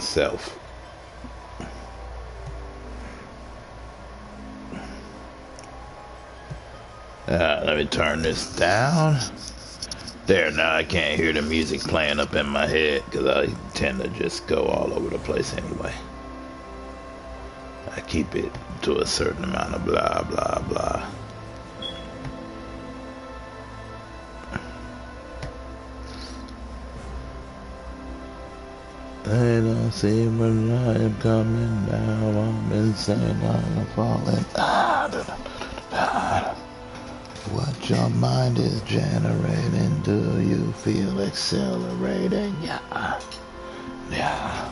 self. Let me turn this down. There, now I can't hear the music playing up in my head because I tend to just go all over the place anyway. I keep it to a certain amount of blah, blah, blah. They don't see when I am coming down. I'm insane, I'm falling. What your mind is generating, do you feel accelerating? Yeah. Yeah.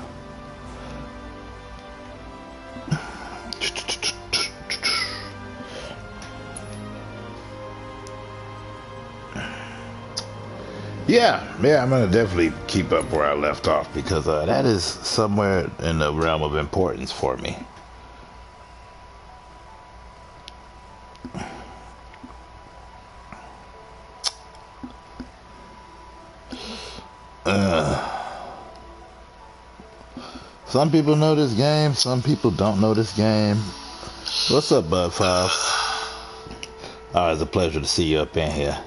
Yeah, I'm gonna definitely keep up where I left off because that is somewhere in the realm of importance for me. Some people know this game, some people don't know this game. What's up, Bud Files? Oh, it's a pleasure to see you up in here.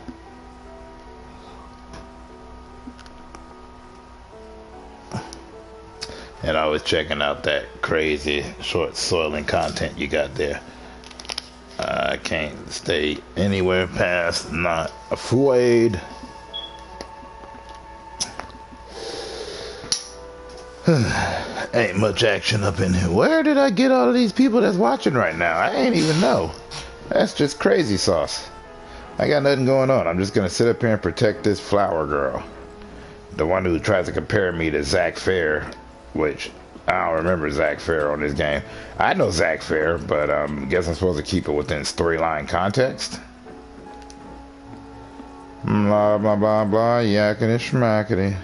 And I was checking out that crazy short soiling content you got there. I can't stay anywhere past not afraid. Ain't much action up in here. Where did I get all of these people that's watching right now? I ain't even know. That's just crazy sauce. I got nothing going on. I'm just gonna sit up here and protect this flower girl. The one who tries to compare me to Zach Fair, which I don't remember Zach Fair on this game. I know Zach Fair, but I guess I'm supposed to keep it within storyline context. Blah, blah, blah, blah, yakety schmackety.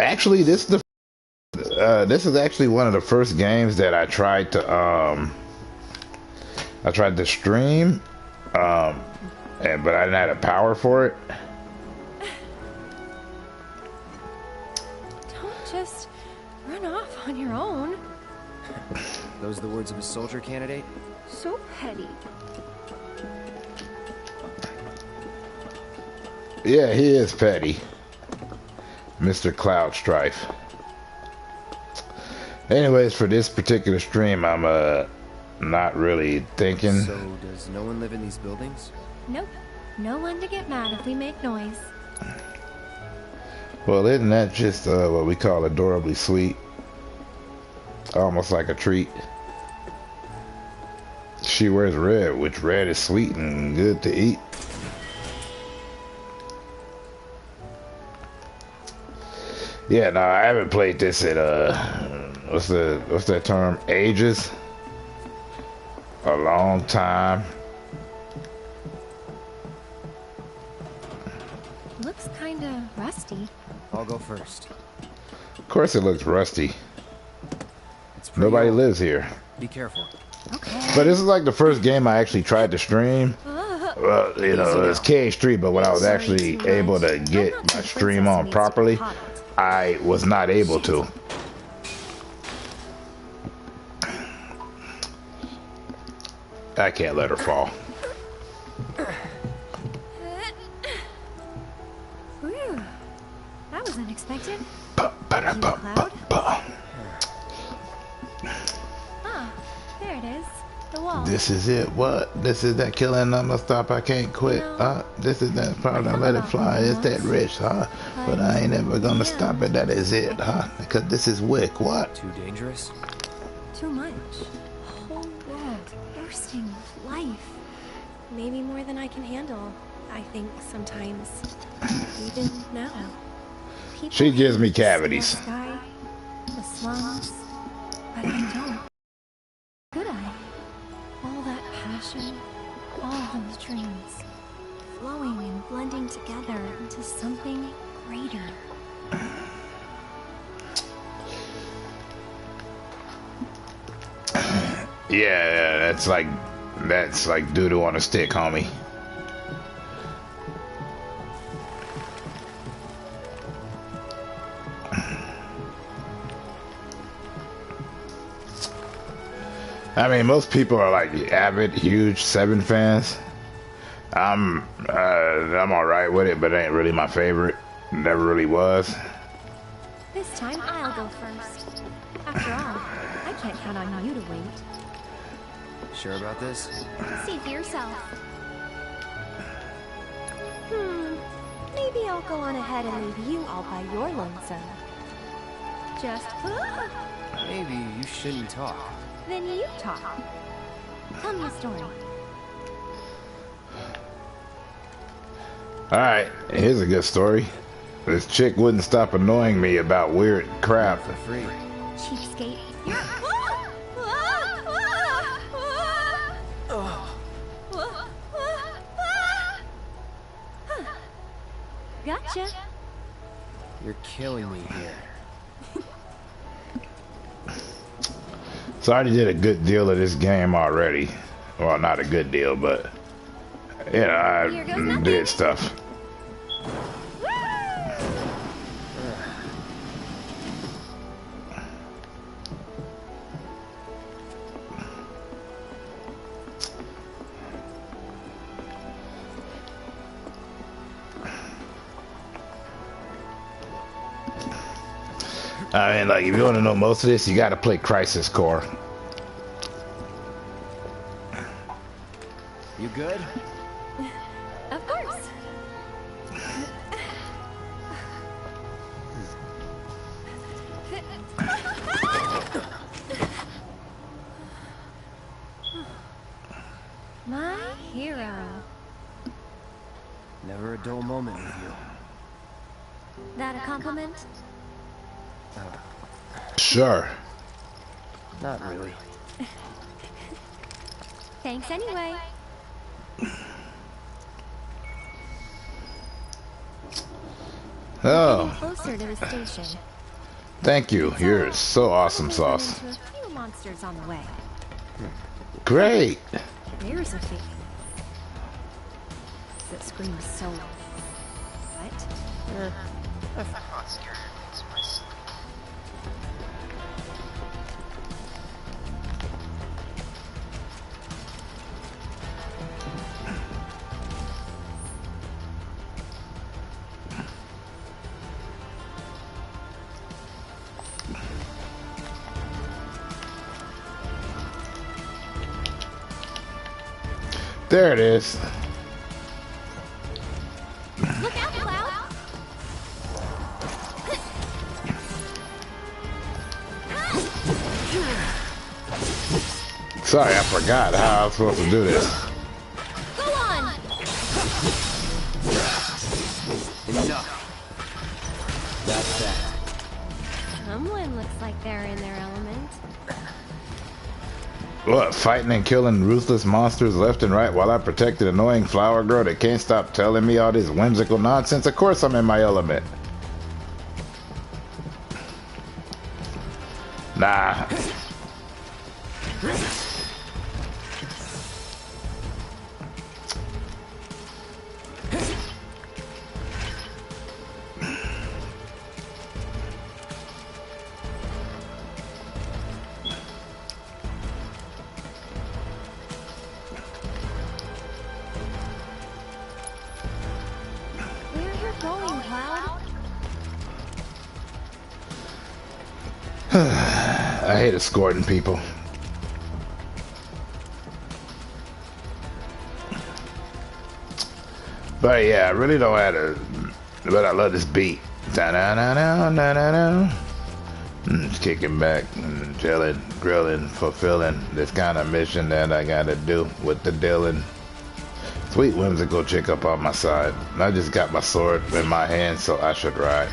Actually, this is actually one of the first games that I tried to stream, but I didn't have the power for it. Don't just run off on your own. Those are the words of a soldier candidate? So petty. Yeah, he is petty. Mr. Cloud Strife. Anyways, for this particular stream, I'm not really thinking. So, does no one live in these buildings? Nope. No one to get mad if we make noise. Well, isn't that just what we call adorably sweet? Almost like a treat. She wears red, which red is sweet and good to eat. Yeah, no, I haven't played this at what's that term? Ages. A long time. Looks kinda rusty. I'll go first. Of course it looks rusty. Nobody old. lives here. Be careful. Okay. But this is like the first game I actually tried to stream. Well, you know, it's K Street, but when I was actually able to get my stream on properly, I was not able to. I can't let her fall. Whew. That was unexpected. Cloud? Ah, there it is. The wall. This is it. What? This is that killing I'm gonna stop. I can't quit. This is that part. I let it fly. It's that rich, huh? But I ain't ever gonna stop it. That is it, huh? Because this is Wick. What? Too dangerous? Too much. A whole world bursting with life. Maybe more than I can handle. I think sometimes. Even now. People She gives me hate the cavities. sky, the slums, but I don't. Could I? All that passion, all those dreams, flowing and blending together into something greater. Yeah, that's like doo-doo on a stick, homie. I mean, most people are like avid, huge Seven fans. I'm all right with it, but it ain't really my favorite. Never really was. This time I'll go first. After all, I can't count on you to wait. Sure about this? See for yourself. Maybe I'll go on ahead and leave you all by your lonesome. Just... Maybe you shouldn't talk. Then you talk. Tell me a story. Alright, here's a good story. This chick wouldn't stop annoying me about weird crap. For free. Cheapskate. Gotcha. You're killing me here. So I already did a good deal of this game already. Well, not a good deal, but you know, I did stuff. I mean, like, if you want to know most of this, you got to play Crisis Core. You good? Of course. My hero. Never a dull moment with you. That a compliment? Sure. Not really. Thanks anyway. Oh, Closer to the station. thank you. You're so awesome, Sauce. Into a few monsters on the way. Great. There's a thing that screams so. What? There it is. Look out, Cloud! Sorry, I forgot how I was supposed to do this. Go on! Enough. That's that. Someone looks like they're in their element. What, fighting and killing ruthless monsters left and right while I protect an annoying flower girl that can't stop telling me all this whimsical nonsense? Of course I'm in my element. Nah. I hate escorting people. But yeah, I really don't have to. But I love this beat. Da-da-da-da-da-da-da. Just kicking back and chilling, grilling, fulfilling this kind of mission that I gotta do with the Dylan. Sweet whimsical chick up on my side. I just got my sword in my hand, so I should ride.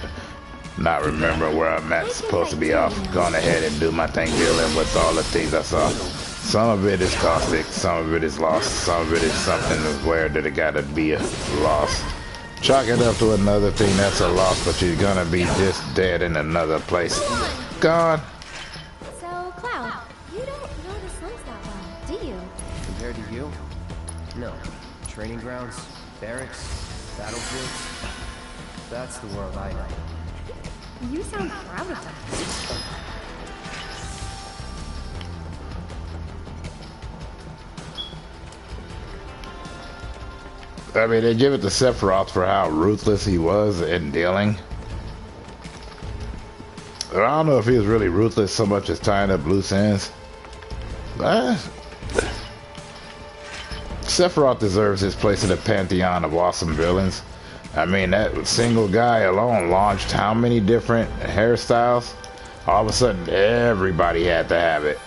Not remember where I'm at, supposed to be off. Gone ahead and do my thing, dealing with all the things I saw. Some of it is caustic, some of it is lost, some of it is something where that it gotta be a loss. Chalk it up to another thing that's a loss, but you're gonna be just dead in another place. Gone. So, Cloud, you don't know the slums that well, do you? Compared to you? No. Training grounds, barracks, battlefields. That's the world I know. You sound proud of that. I mean, they give it to Sephiroth for how ruthless he was in dealing. I don't know if he was really ruthless so much as tying up loose ends. Sephiroth deserves his place in the pantheon of awesome villains. I mean, that single guy alone launched how many different hairstyles? All of a sudden, everybody had to have it.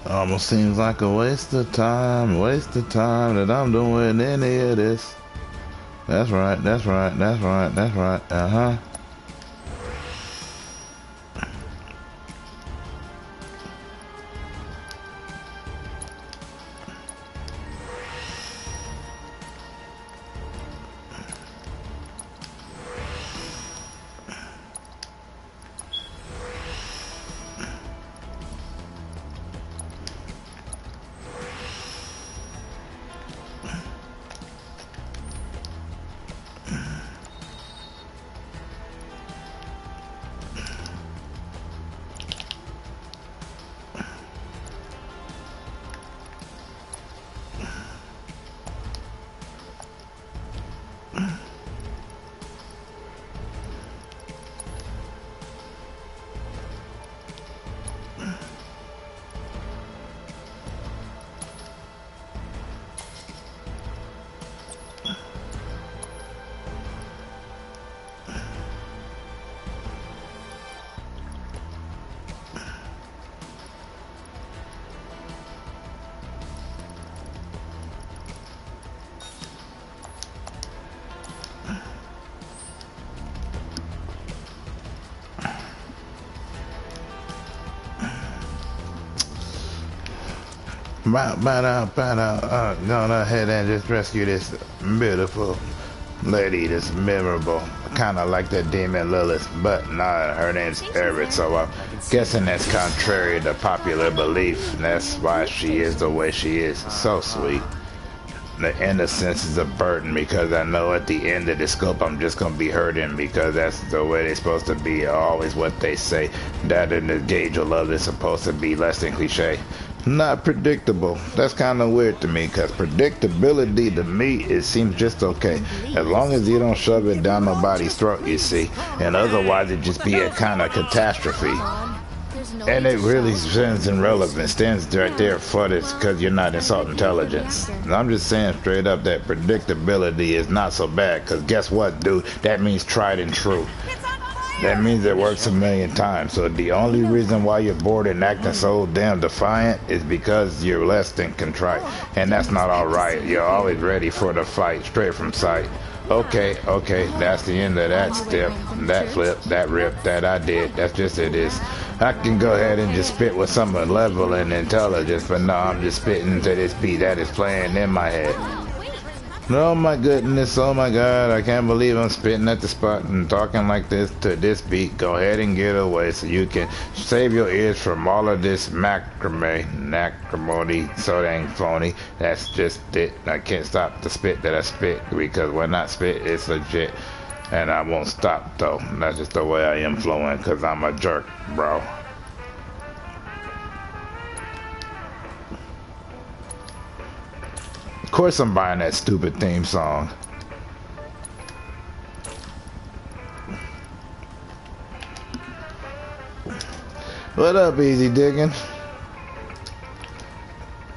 Almost seems like a waste of time that I'm doing any of this. That's right, that's right, that's right, that's right, uh-huh. Gonna ahead and just rescue this beautiful lady, this memorable. Kinda like that demon Lilith, but nah, her name's Aerith, so I'm guessing that's contrary to popular belief, and that's why she is the way she is. So sweet. The innocence is a burden because I know at the end of the scope I'm just gonna be hurting because that's the way they're supposed to be, always what they say. That in the gauge of love is supposed to be less than cliche. Not predictable. That's kind of weird to me because predictability to me, it seems just okay. As long as you don't shove it down nobody's throat, you see. And otherwise it just be a kind of catastrophe. And it really stands in relevance, stands right there for this because you're not insulting intelligence. And I'm just saying straight up that predictability is not so bad because guess what, dude? That means tried and true. That means it works a million times. So the only reason why you're bored and acting so damn defiant is because you're less than contrite. And that's not alright. You're always ready for the fight, straight from sight. Okay, that's the end of that step, that flip, that rip, that I did. That's just it is. I can go ahead and just spit with some level and intelligence, but no, I'm just spitting to this beat that is playing in my head. Oh my goodness, oh my god, I can't believe I'm spitting at the spot and talking like this to this beat. Go ahead and get away so you can save your ears from all of this macrame, so dang phony. That's just it. I can't stop the spit that I spit because when I spit, it's legit. And I won't stop though. That's just the way I am flowing because I'm a jerk, bro. Of course I'm buying that stupid theme song. What up, Easy Diggin'?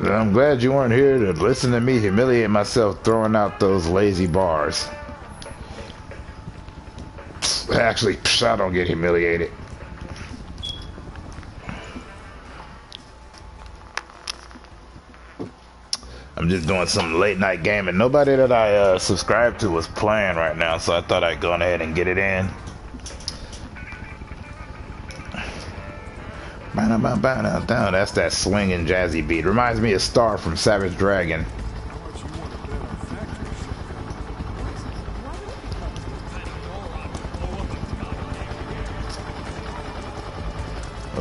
I'm glad you weren't here to listen to me humiliate myself throwing out those lazy bars. Actually, I don't get humiliated. I'm just doing some late night gaming. Nobody that I subscribe to was playing right now, so I thought I'd go ahead and get it in. That's that swinging jazzy beat. Reminds me of Star from Savage Dragon.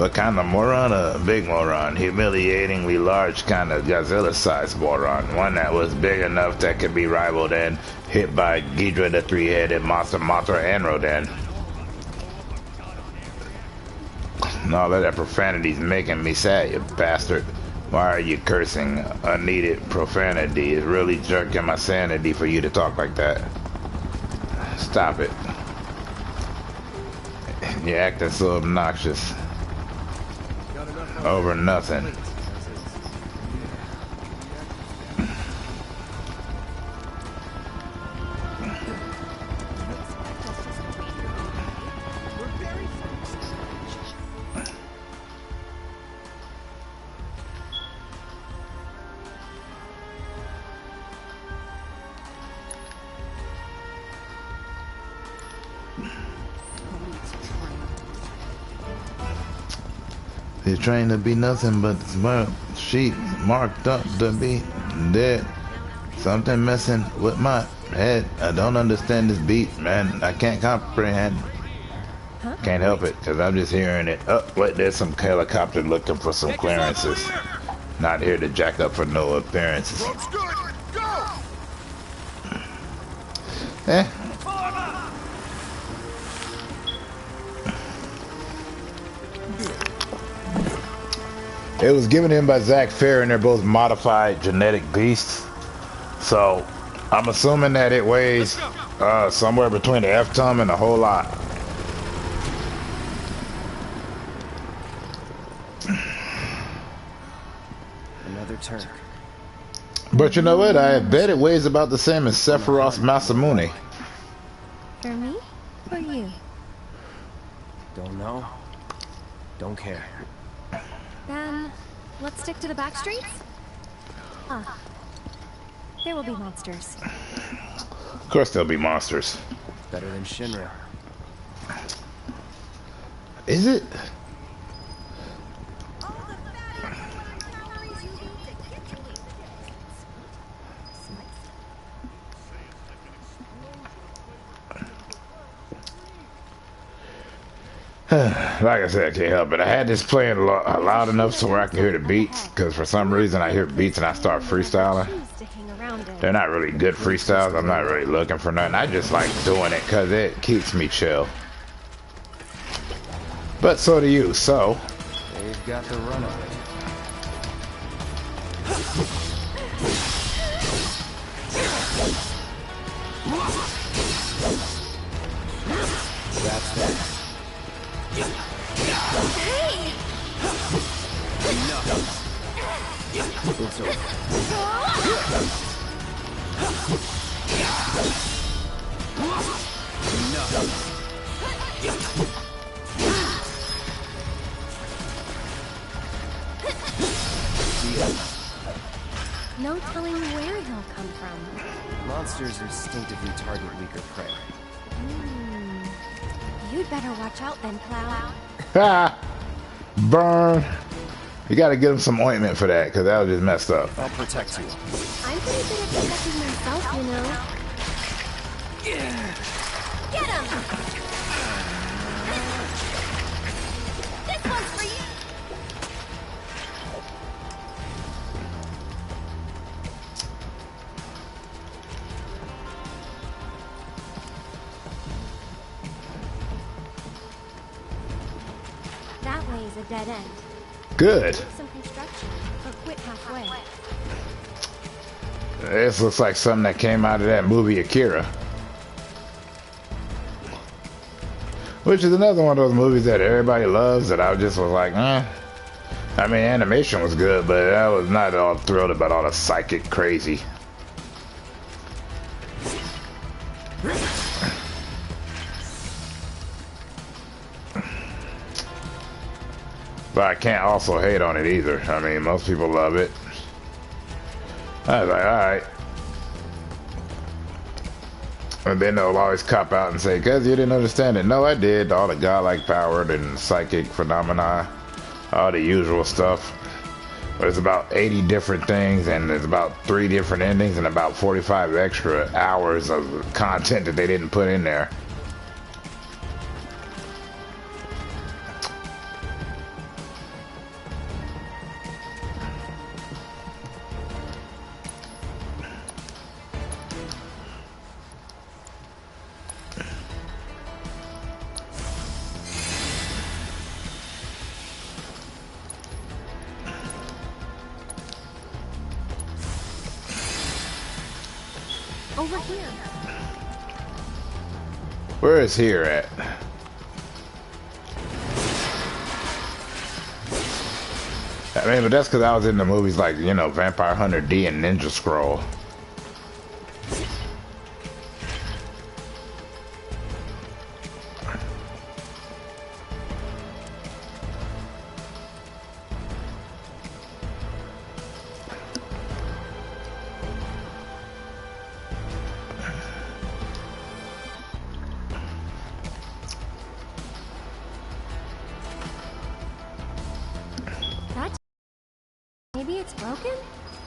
What kind of moron? A big moron. Humiliatingly large kind of Godzilla-sized moron. One that was big enough that could be rivaled and hit by Ghidra the three-headed monster, Mothra, and Rodan. And all of that profanity's making me sad, you bastard. Why are you cursing? Unneeded profanity is really jerking my sanity for you to talk like that. Stop it. You're acting so obnoxious. Over nothing. He's trained to be nothing but smart sheep marked up to be dead. Something messing with my head. I don't understand this beat, man. I can't comprehend. Huh? Can't help it, because I'm just hearing it. Oh, wait, there's some helicopter looking for some clearances. Not here to jack up for no appearances. Eh. It was given in by Zach Fair, and they're both modified genetic beasts. So I'm assuming that it weighs somewhere between the F-ton and a whole lot. Another turn. But you know what? I bet it weighs about the same as Sephiroth's Masamune. For me or you? Don't know. Don't care. Then, let's stick to the back streets? Ah. There will be monsters. Of course there'll be monsters. Better than Shinra. Is it? Like I said, I can't help it. I had this playing loud enough so where I can hear the beats, because for some reason I hear beats and I start freestyling. They're not really good freestyles. I'm not really looking for nothing. I just like doing it because it keeps me chill. But so do you, so. They've got the run on it. That's that. Hey! It's over. No telling where he'll come from. Monsters instinctively target weaker prey. You'd better watch out then, Cloud. Ha! Burn. You gotta get him some ointment for that, because that was just messed up. I'll protect you. I'm pretty good at protecting myself, you know. Get him! This one's for you! That way is a dead end. Good. Some construction, but quit halfway. This looks like something that came out of that movie Akira. Which is another one of those movies that everybody loves that I just was like, eh. I mean, animation was good, but I was not all thrilled about all the psychic crazy. But I can't also hate on it either. I mean, most people love it. I was like, alright. And then they'll always cop out and say, because you didn't understand it. No, I did. All the godlike power and psychic phenomena, all the usual stuff. But it's about 80 different things, and there's about 3 different endings, and about 45 extra hours of content that they didn't put in there. over here. Where is here at? I mean, but that's because I was in the movies like, you know, Vampire Hunter D and Ninja Scroll. Maybe it's broken?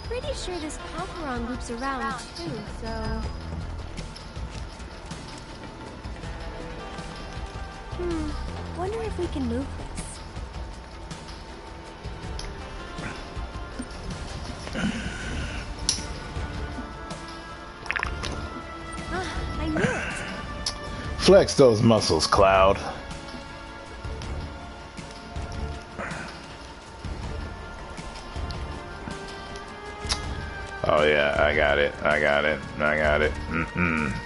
Pretty sure this path we're on loops around too, so... Wonder if we can move this. I knew it! Flex those muscles, Cloud. Oh yeah, I got it.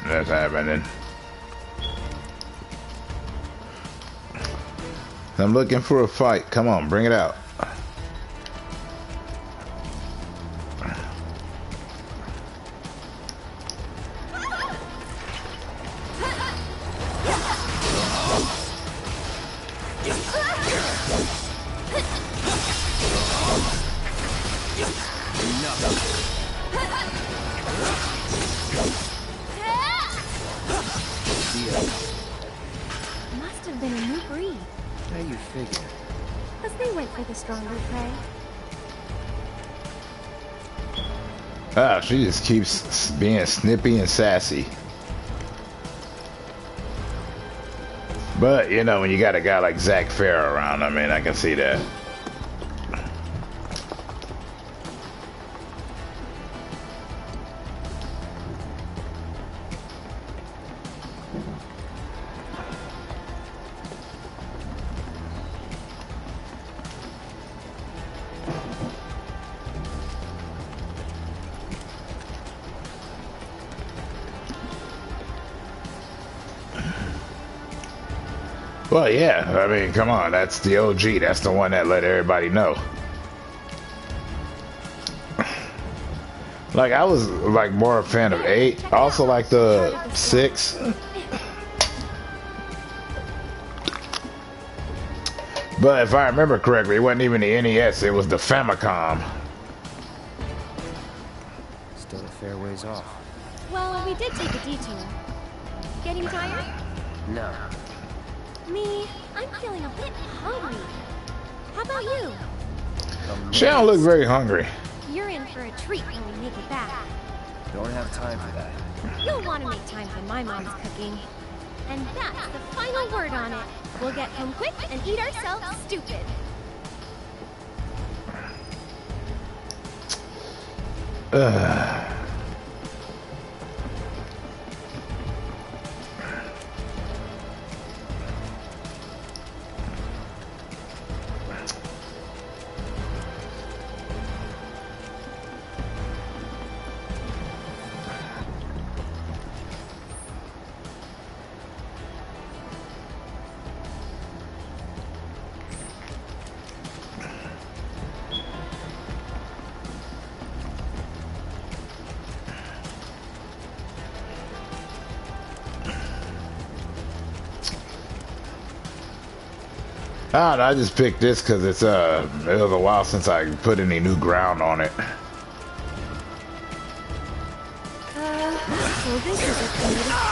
That's happening. I'm looking for a fight. Come on, bring it out. Must have been a new breed. How you figure? Because they went for the stronger prey. Ah, she just keeps being snippy and sassy. But, you know, when you got a guy like Zach Fair around, I mean, I can see that. Well, yeah, I mean, come on, that's the OG. That's the one that let everybody know. Like, I was, like, more a fan of 8. I also like the 6. But if I remember correctly, it wasn't even the NES, it was the Famicom. Still a fair ways off. Well, we did take a detour. Getting tired? No. Me, I'm feeling a bit hungry. How about you? She don't look very hungry. You're in for a treat when we make it back. Don't have time for that. You'll want to make time for my mom's cooking. And that's the final word on it. We'll get home quick and eat ourselves stupid. I just picked this because it's it was a while since I put any new ground on it. So this is a comedic...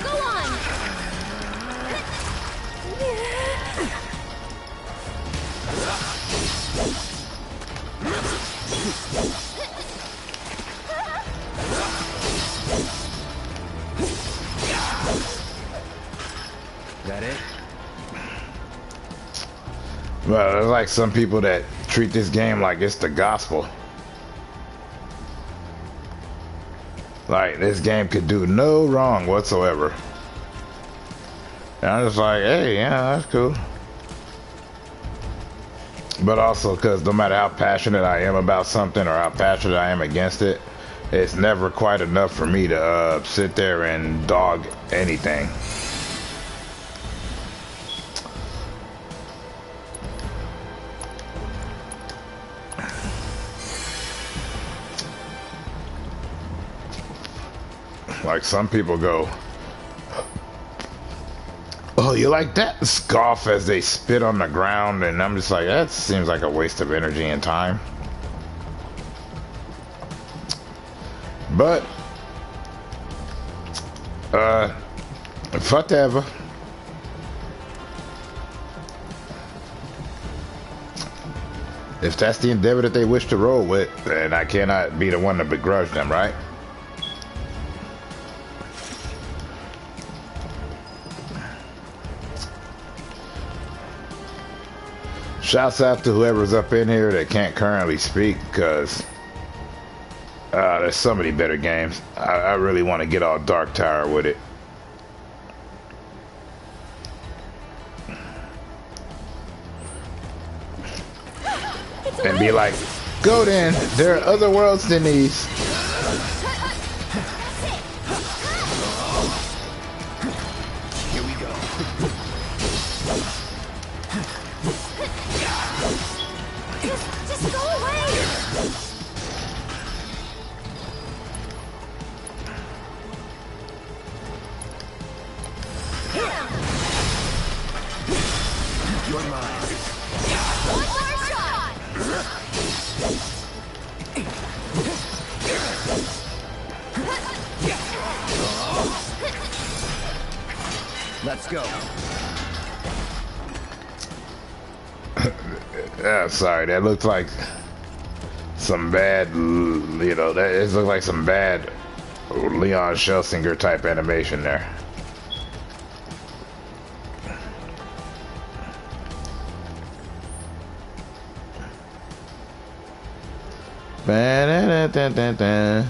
Go on! That it? Well, there's like some people that treat this game like it's the gospel. Like, this game could do no wrong whatsoever. And I'm just like, hey, yeah, that's cool. But also because no matter how passionate I am about something or how passionate I am against it, it's never quite enough for me to sit there and dog anything. Like some people go, "Oh, you like that?" Scoff as they spit on the ground, and I'm just like, that seems like a waste of energy and time. But, whatever. If that's the endeavor that they wish to roll with, then I cannot be the one to begrudge them, right? Shouts out to whoever's up in here that can't currently speak, because there's so many better games. I really want to get all Dark Tower with it. And be like, go then, there are other worlds than these. Here we go. Just go away! You're mine. One more shot! Let's go. Yeah, sorry, that looked like some bad, you know, that it looked like some bad Leon Schlesinger type animation there. Ba-da-da-da-da-da.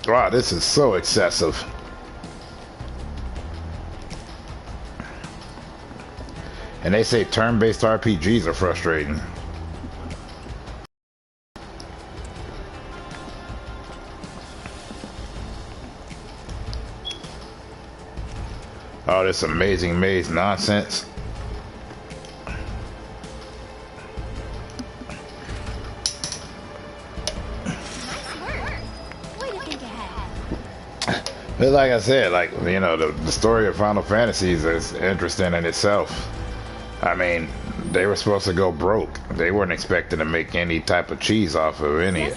Wow, this is so excessive. And they say turn-based RPGs are frustrating. Oh, this amazing maze nonsense. Way to think ahead. But like I said, like, you know, the story of Final Fantasies is interesting in itself. I mean, they were supposed to go broke. They weren't expecting to make any type of cheese off of any.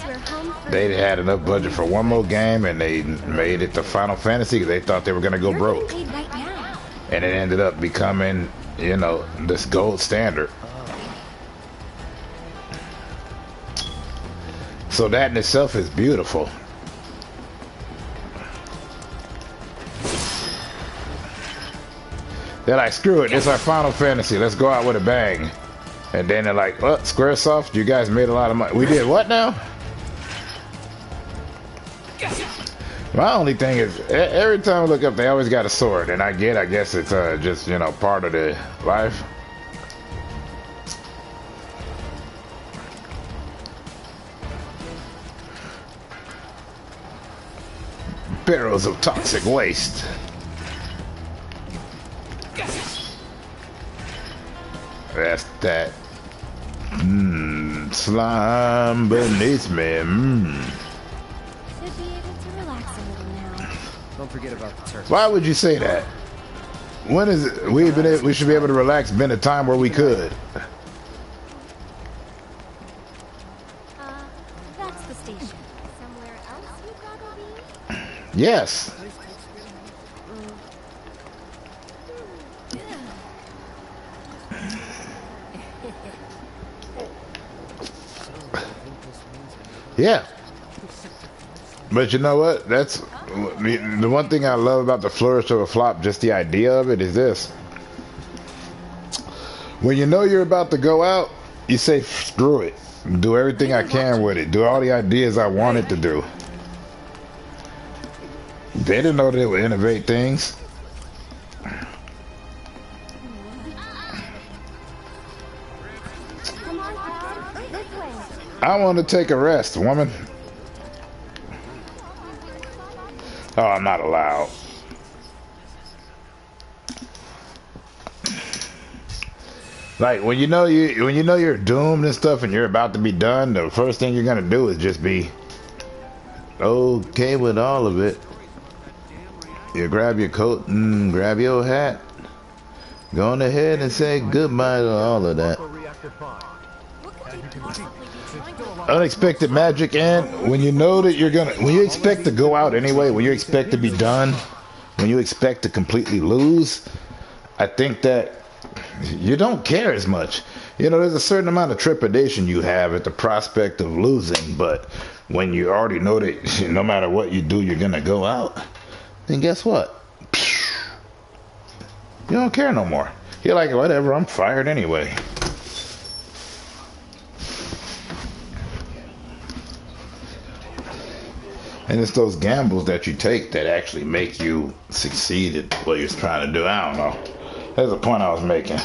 They had enough budget for one more game, and they made it to Final Fantasy because they thought they were going to go broke. And it ended up becoming, you know, this gold standard. So that in itself is beautiful. They're like, screw it, it's our Final Fantasy, let's go out with a bang. And then they're like, well, Squaresoft, you guys made a lot of money. We did what now? My only thing is, every time I look up, they always got a sword. And I guess it's just, you know, part of the life. Barrels of toxic waste. That's that slime beneath me. Should be able to relax a little now. Don't forget about the turkey. Why would you say that? When is it? We should be able to relax. Been a time where we could. That's the station. Somewhere else you'd rather be? Yes. Yeah. But you know what? That's the one thing I love about the flourish of a flop, just the idea of it, is this. When you know you're about to go out, you say, screw it. Do everything I can with it. Do all the ideas I wanted to do. They didn't know they would innovate things. I want to take a rest, woman. Oh, I'm not allowed. Like when you know you're doomed and stuff, and you're about to be done, the first thing you're gonna do is just be okay with all of it. You grab your coat and grab your hat. Go on ahead and say goodbye to all of that. Unexpected magic, and when you know that when you expect to go out anyway, when you expect to be done, when you expect to completely lose, I think that you don't care as much. You know, there's a certain amount of trepidation you have at the prospect of losing, but when you already know that no matter what you do, you're gonna go out, then guess what? You don't care no more. You're like, whatever, I'm fired anyway. And it's those gambles that you take that actually make you succeed at what you're trying to do. I don't know. That's the point I was making.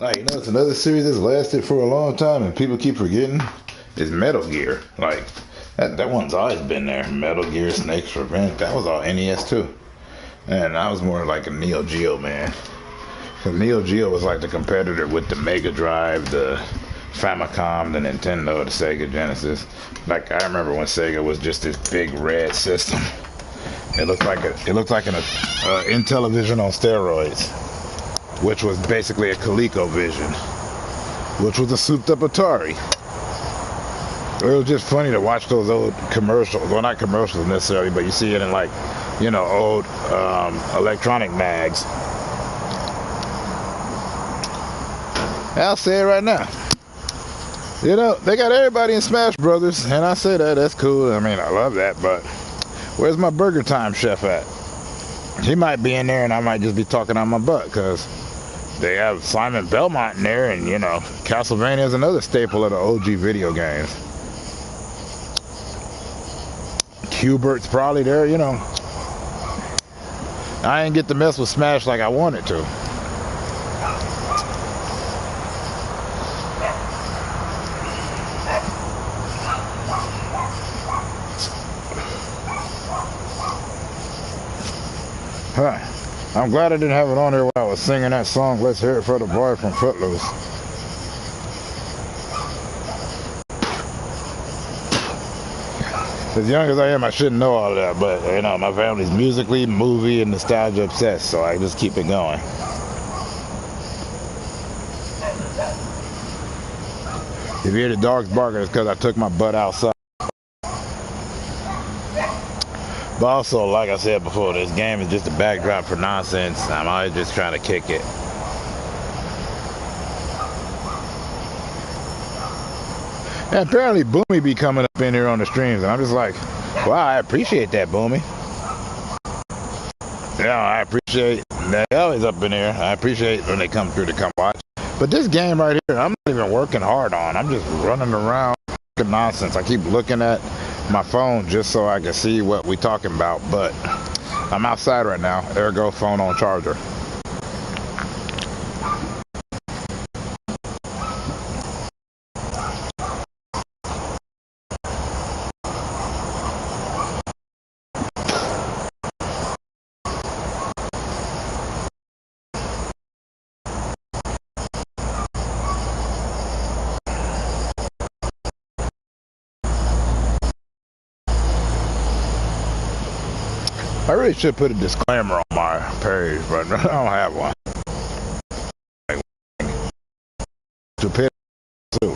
Like, you know, it's another series that's lasted for a long time and people keep forgetting is Metal Gear. Like, that one's always been there. Metal Gear, Snake's Revenge, that was all NES too. And I was more like a Neo Geo man. Because Neo Geo was like the competitor with the Mega Drive, the Famicom, the Nintendo, the Sega Genesis. Like, I remember when Sega was just this big red system. It looked like an Intellivision on steroids, which was basically a ColecoVision, which was a souped-up Atari. It was just funny to watch those old commercials. Well, not commercials necessarily, but you see it in, like, you know, old electronic mags. I'll say it right now. You know, they got everybody in Smash Brothers, and I say that's cool. I mean, I love that, but where's my Burger Time chef at? He might be in there, and I might just be talking on my butt, because they have Simon Belmont in there, and, you know, Castlevania is another staple of the OG video games. Hubert's probably there, you know. I ain't get to mess with Smash like I wanted to. Huh. I'm glad I didn't have it on there while I was singing that song, Let's Hear It for the Boy from Footloose. As young as I am, I shouldn't know all of that, but, you know, my family's musically, movie, and nostalgia obsessed, so I just keep it going. If you hear the dogs barking, it's because I took my butt outside. But also, like I said before, this game is just a backdrop for nonsense. I'm always just trying to kick it. And apparently Boomy be coming up in here on the streams, and I'm just like, wow, I appreciate that, Boomy. Yeah, I appreciate that. They're always up in here. I appreciate when they come through to come watch. But this game right here, I'm not even working hard on. I'm just running around nonsense. I keep looking at my phone just so I can see what we talking about, but I'm outside right now, ergo phone on charger. I really should put a disclaimer on my page, but I don't have one. Too.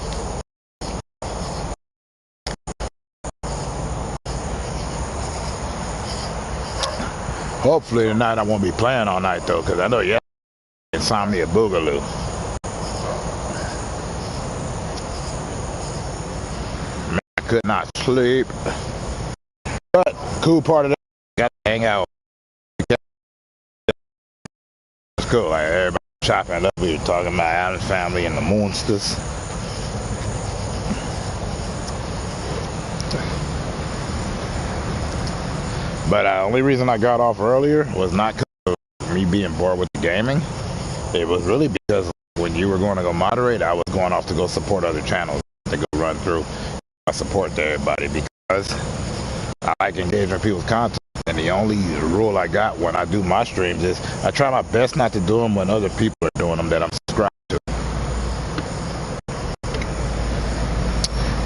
Hopefully tonight I won't be playing all night though, because I know yesterday Insomnia Boogaloo. Man, I could not sleep. But cool part of that, got to hang out. It's cool, like everybody chopping it up. We were talking about Adam's family and the Moonsters. But the only reason I got off earlier was not because of me being bored with the gaming. It was really because when you were going to go moderate, I was going off to go support other channels to go run through my support to everybody because I like engaging people's content. And the only rule I got when I do my streams is I try my best not to do them when other people are doing them that I'm subscribed to.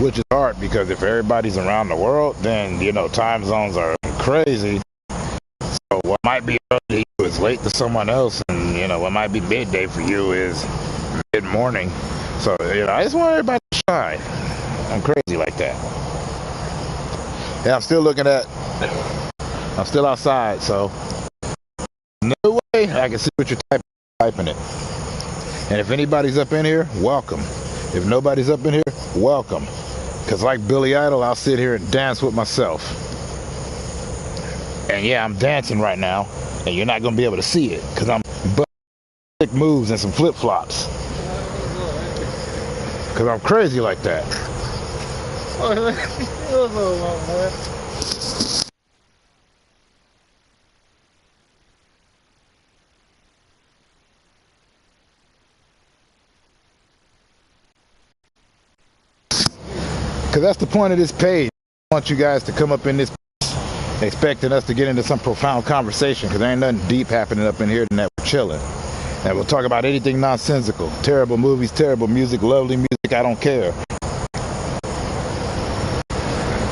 Which is hard because if everybody's around the world, then, you know, time zones are crazy. So what might be early to you is late to someone else, and, you know, what might be midday for you is mid-morning. So, you know, I just want everybody to shine. I'm crazy like that. Yeah, I'm still looking at... I'm still outside, so no way I can see what you're typing it. And if anybody's up in here, welcome. If nobody's up in here, welcome. Because like Billy Idol, I'll sit here and dance with myself. And yeah, I'm dancing right now, and you're not going to be able to see it because I'm big moves and some flip-flops. Because I'm crazy like that. Because that's the point of this page. I want you guys to come up in this expecting us to get into some profound conversation, because there ain't nothing deep happening up in here than that. We're chilling. And we'll talk about anything nonsensical. Terrible movies, terrible music, lovely music, I don't care.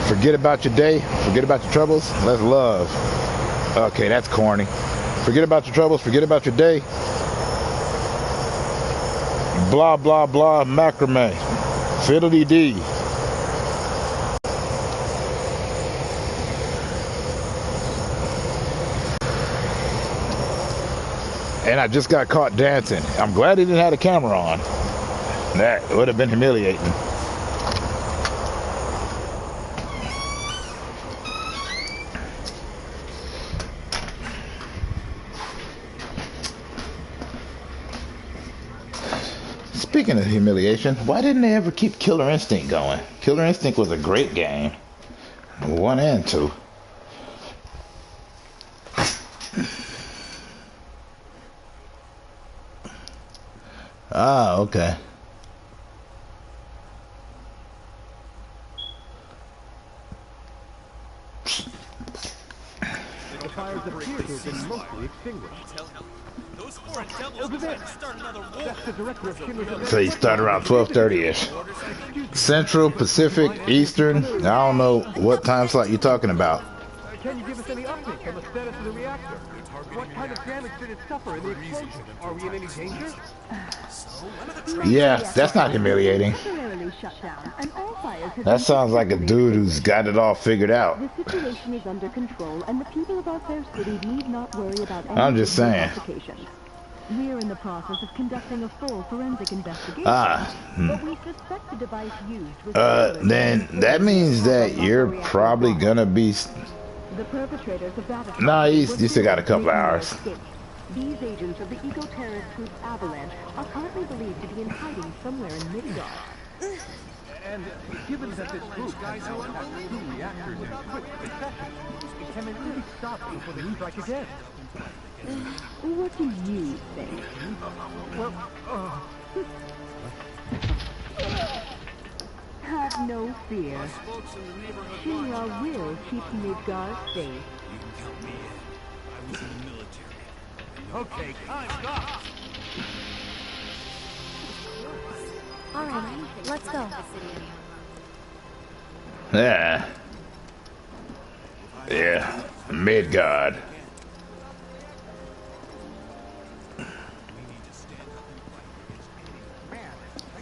Forget about your day, forget about your troubles, let's love. Okay, that's corny. Forget about your troubles, forget about your day. Blah, blah, blah, macrame. Fiddle-dee-dee. And I just got caught dancing. I'm glad he didn't have a camera on. That would have been humiliating. Speaking of humiliation, why didn't they ever keep Killer Instinct going? Killer Instinct was a great game. 1 and 2. Ah, okay. The fires appear to have been mostly extinguished. Over there. That's the director of Schindler's. So you start around 12:30ish. Central, Pacific, Eastern. I don't know what time slot you're talking about. Can you give us any updates on the status of the reactor? What kind of damage did it suffer in the explosion? Are we in any danger? Yeah, that's not humiliating. That sounds like a dude who's got it all figured out. The situation is under control, and the people of our fair city need not worry about any I'm just saying. We're in the process of conducting a full forensic investigation. But we suspect the device used was then that means that you're probably gonna be. The perpetrators of that. Nah, you still got a couple hours. These agents of the eco-terrorist group Avalanche are currently believed to be in hiding somewhere in Midgard. And given that this group has now attacked 2 reactors in quick succession, can they really stop before they strike again? What do you think? Well, have no fear. Shinra will keep Midgard safe. You can count me in. I was in the military. okay, time's up. Alright, let's go. Yeah. Yeah. Midgard.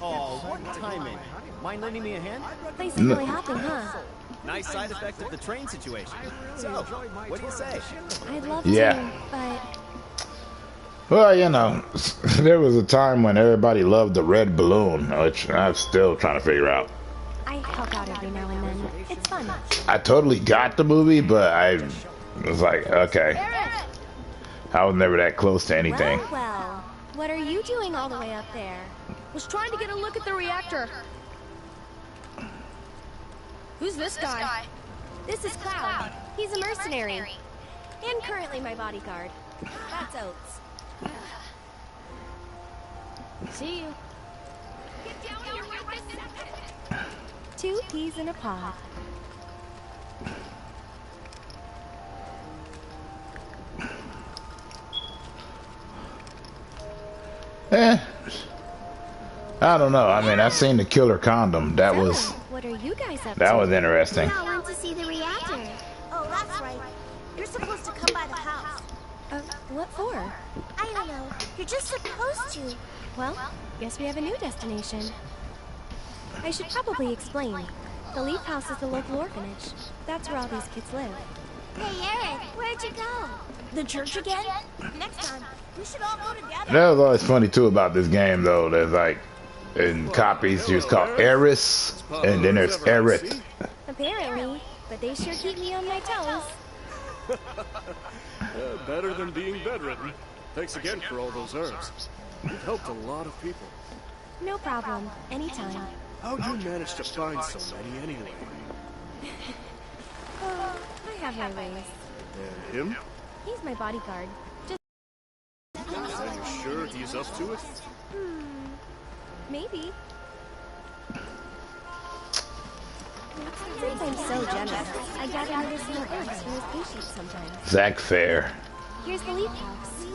Oh, what timing. Mind lending me a hand? Place is really hopping, huh? Nice side effect of the train situation. So, what do you say? I'd love Yeah. to, but Well, you know, there was a time when everybody loved the red balloon, which I'm still trying to figure out. I help out every now and then. It's fun. I totally got the movie, but I was like, okay. I was never that close to anything. Well, what are you doing all the way up there? Was trying to get a look at the reactor. Who's this guy? This is Cloud. He's a mercenary. And currently my bodyguard. That's Oates. See you. Get down here right this second. 2 peas in a pod. I don't know. I mean, I seen the killer condom. That was What are you guys up that to? was interesting. I went to see the reactor. Oh, that's right. You're supposed to come by the house. What for? I don't know. You're just supposed to. Well, guess we have a new destination. I should probably explain. The Leaf House is the local orphanage. That's where all these kids live. Hey, Eric, where'd you go? The church again? Next time, we should all go together. That was always funny too about this game, though. There's like in copies, it's called Eris, and then there's Erit. Apparently, but they sure keep me on my toes. Better than being bedridden. Thanks again for all those herbs. You've helped a lot of people. No problem. Anytime. How'd you manage to find so many anyway? Oh, I have my ways. And him? He's my bodyguard. Just Are you sure he's up to it? maybe. Since I'm so generous, I gather medicinal herbs for his patients sometimes. Zach Fair. Here's the Leaf House.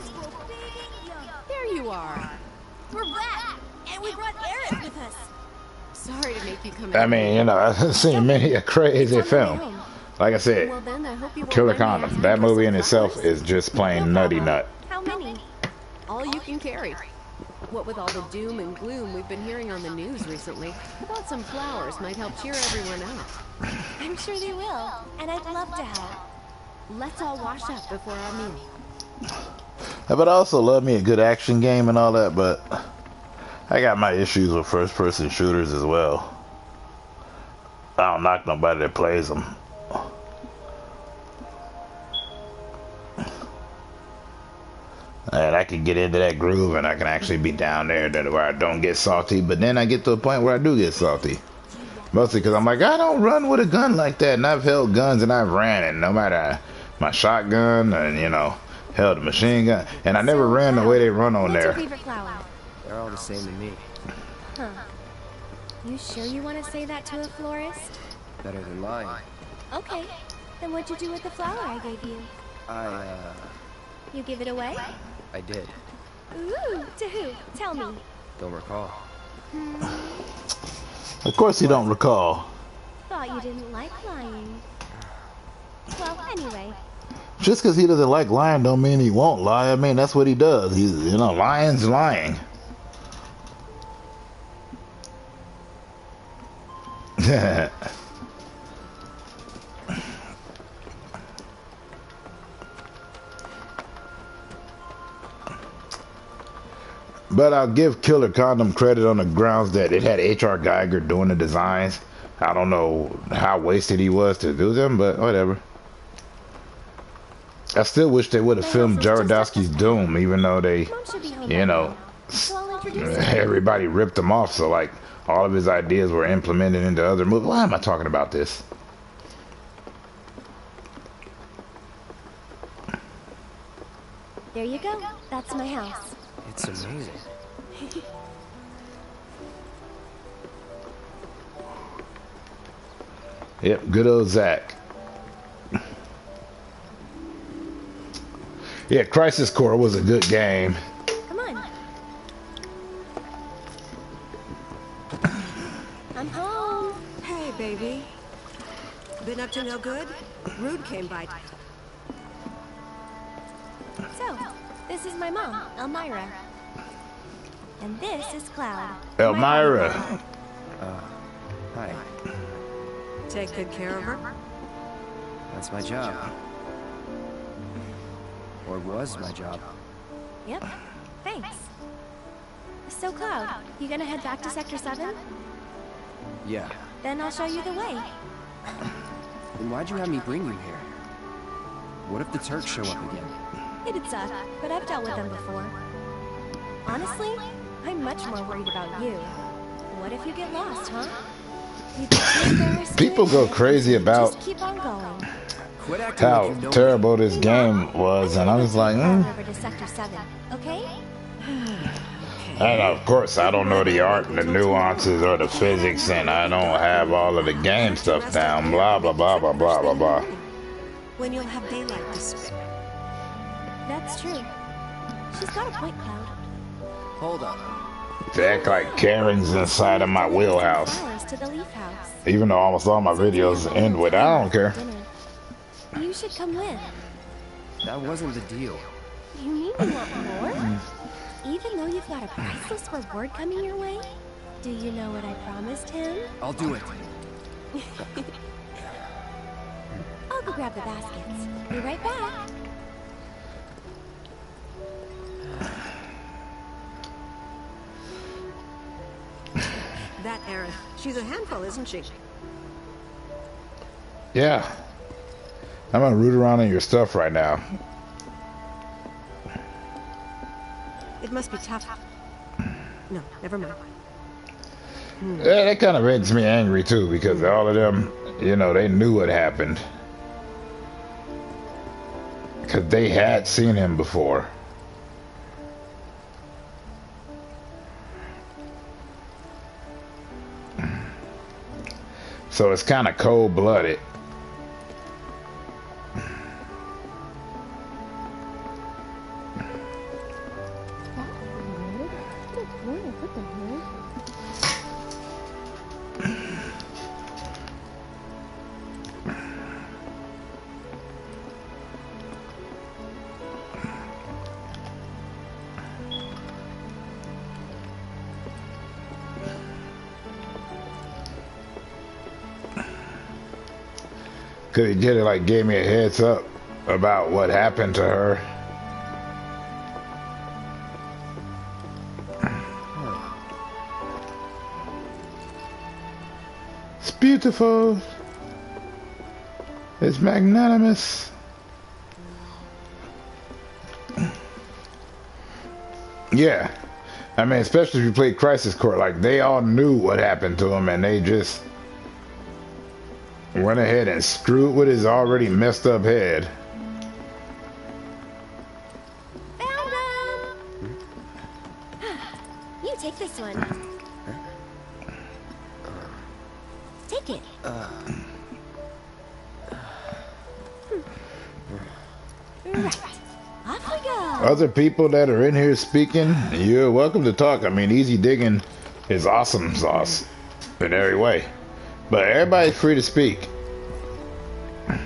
There you are. We're back, and we brought Eric with us. Sorry to make you come I in. mean, you know, I've seen many a crazy It's on the way film. home. Like I said, Well then, I hope you won't Killer mind me Condom. asking That for movie some in itself flowers. is just plain nutty nut. How many? All you can carry. What with all the doom and gloom we've been hearing on the news recently, I thought some flowers might help cheer everyone up. I'm sure they will. And I'd love to help. Let's all wash up before our meal. But I also love me a good action game and all that, but I got my issues with first-person shooters as well. I don't knock nobody that plays them. And I can get into that groove and I can actually be down there where I don't get salty, but then I get to a point where I do get salty. Mostly because I'm like, I don't run with a gun like that, and I've held guns and I've ran, and no matter my shotgun and, you know, held a machine gun, and I never ran the way they run on What's your there. favorite flower? They're all the same to me. Huh. You sure you want to say that to a florist? Better than lying. Okay. Then what'd you do with the flower I gave you? You give it away? I did. Ooh, to who? Tell me. Don't recall. Of course you don't recall. Thought you didn't like lying. Well, anyway. Just because he doesn't like lying don't mean he won't lie. I mean, that's what he does. He's, you know, lying's lying. But I'll give Killer Condom credit on the grounds that it had H.R. Geiger doing the designs. I don't know how wasted he was to do them, but whatever. I still wish they would have filmed Jarodowski's Doom, even though they, you know, everybody ripped him off. So, like, all of his ideas were implemented into other movies. Why am I talking about this? There you go. That's my house. It's amazing. Yep, good old Zach. Yeah, Crisis Core was a good game. Come on. I'm home. Hey, baby. Been up to no good? Rude came by. So, this is my mom, Elmira. And this is Cloud. Elmira. Hi. Take good care of her? That's my job. Or was my job. Yep. Thanks. So, Cloud, you gonna head back to Sector 7? Yeah. Then I'll show you the way. Then why'd you have me bring you here? What if the Turks show up again? It'd suck, but I've dealt with them before. Honestly, I'm much more worried about you. What if you get lost, huh? People go crazy about just keep on going. how terrible this game was, and I was like, Over to Sector 7, okay? And of course, I don't know the art and the nuances or the physics, and I don't have all of the game stuff down. Blah blah blah blah blah blah blah. When you'll have daylight to spare. That's true. She's got a point, Cloud. Hold on. To act like Karen's inside of my wheelhouse. To the Leaf House. Even though almost all my videos end with, I don't care. You should come with. That wasn't the deal. You mean you want more? Even though you've got a priceless reward coming your way? Do you know what I promised him? I'll do it. I'll go grab the baskets. Be right back. That Aerith, she's a handful, isn't she? Yeah. I'm gonna root around in your stuff right now. It must be tough. No, never mind. Yeah, that kind of makes me angry too, because all of them, you know, they knew what happened. Because they had seen him before. So it's kind of cold-blooded. Cause he did it, like, gave me a heads up about what happened to her. It's beautiful. It's magnanimous. Yeah. I mean, especially if you played Crisis Core, like, they all knew what happened to him, and they just went ahead and screwed with his already messed up head. Found him! Kick it. Right. Off we go. Other people that are in here speaking, you're welcome to talk. I mean, easy digging is awesome sauce in every way. But everybody's free to speak. And